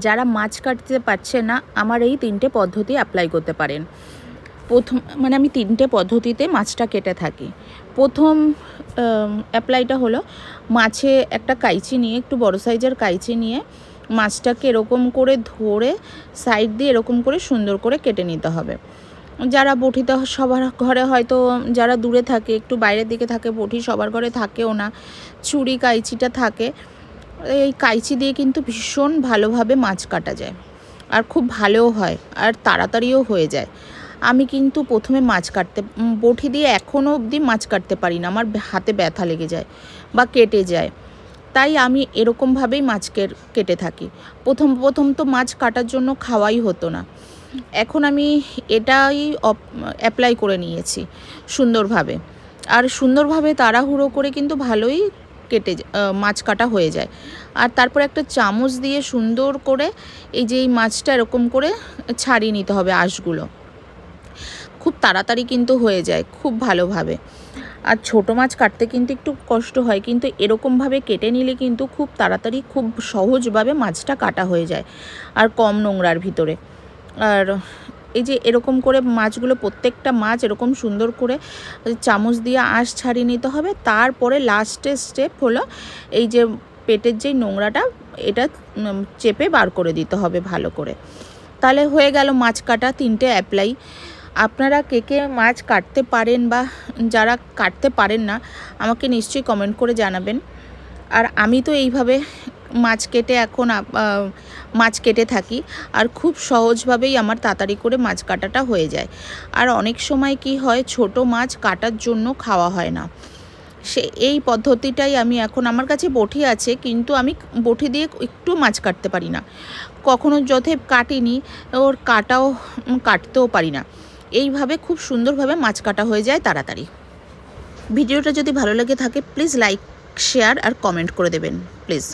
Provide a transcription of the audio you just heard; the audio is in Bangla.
যারা মাছ কাটতে পারছে না আমার এই 3টে পদ্ধতি অ্যাপ্লাই করতে পারেন। প্রথম আমি 3টে পদ্ধতিতে মাছটা কেটে থাকি। প্রথম অ্যাপ্লাইটা হলো মাছে একটা কাইচি নিয়ে, একটু বড় সাইজের কাইচি নিয়ে মাছটাকে এরকম করে ধরে সাইড দিয়ে এরকম করে সুন্দর করে কেটে নিতে হবে। যারা বটিতে সবার ঘরে হয়তো যারা দূরে থাকে, একটু বাইরের দিকে থাকে, বটি সবার ঘরে থাকেও না, ছুরি কাইচিটা থাকে। এই কাইচি দিয়ে কিন্তু ভীষণ ভালোভাবে মাছ কাটা যায় আর খুব ভালোও হয় আর তাড়াতাড়িও হয়ে যায়। আমি কিন্তু প্রথমে মাছ কাটতে বটি দিয়ে এখনও অবধি মাছ কাটতে পারি না, আমার হাতে ব্যথা লেগে যায় বা কেটে যায়, তাই আমি এরকমভাবেই মাছ কেটে থাকি। প্রথম তো মাছ কাটার জন্য খাওয়াই হতো না, এখন আমি এটাই অ্যাপ্লাই করে নিয়েছি সুন্দরভাবে। আর সুন্দরভাবে তাড়াহুড়ো করে কিন্তু ভালোই মাছ কাটা হয়ে যায়। আর তারপর একটা চামচ দিয়ে সুন্দর করে এই যে এই মাছটা এরকম করে ছাড়িয়ে নিতে হবে আঁশগুলো। খুব তাড়াতাড়ি কিন্তু হয়ে যায় খুব ভালোভাবে। আর ছোটো মাছ কাটতে কিন্তু একটু কষ্ট হয়, কিন্তু এরকমভাবে কেটে নিলে কিন্তু খুব তাড়াতাড়ি খুব সহজভাবে মাছটা কাটা হয়ে যায় আর কম নোংরার ভিতরে। আর এই যে এরকম করে মাছগুলো, প্রত্যেকটা মাছ এরকম সুন্দর করে চামচ দিয়ে আঁশ ছাড়িয়ে নিতে হবে। তারপরে লাস্টের স্টেপ হলো এই যে পেটের যেই নোংরাটা, এটা চেপে বার করে দিতে হবে ভালো করে। তাহলে হয়ে গেল মাছ কাটা 3টে অ্যাপ্লাই। আপনারা কে কে মাছ কাটতে পারেন বা যারা কাটতে পারেন না আমাকে নিশ্চয়ই কমেন্ট করে জানাবেন। আর আমি তো এইভাবে মাছ কেটে থাকি আর খুব সহজভাবেই আমার তাড়াতাড়ি করে মাছ কাটাটা হয়ে যায়। আর অনেক সময় কি হয়, ছোট মাছ কাটার জন্য খাওয়া হয় না, এই পদ্ধতিটাই আমি এখন, আমার কাছে বটি আছে কিন্তু আমি বটি দিয়ে একটু মাছ কাটতে পারি না, কখনো যথেপ কাটিনি, ওর কাটতেও পারি না। এইভাবে খুব সুন্দরভাবে মাছ কাটা হয়ে যায় তাড়াতাড়ি। ভিডিওটা যদি ভালো লেগে থাকে প্লিজ লাইক, শেয়ার আর কমেন্ট করে দেবেন প্লিজ।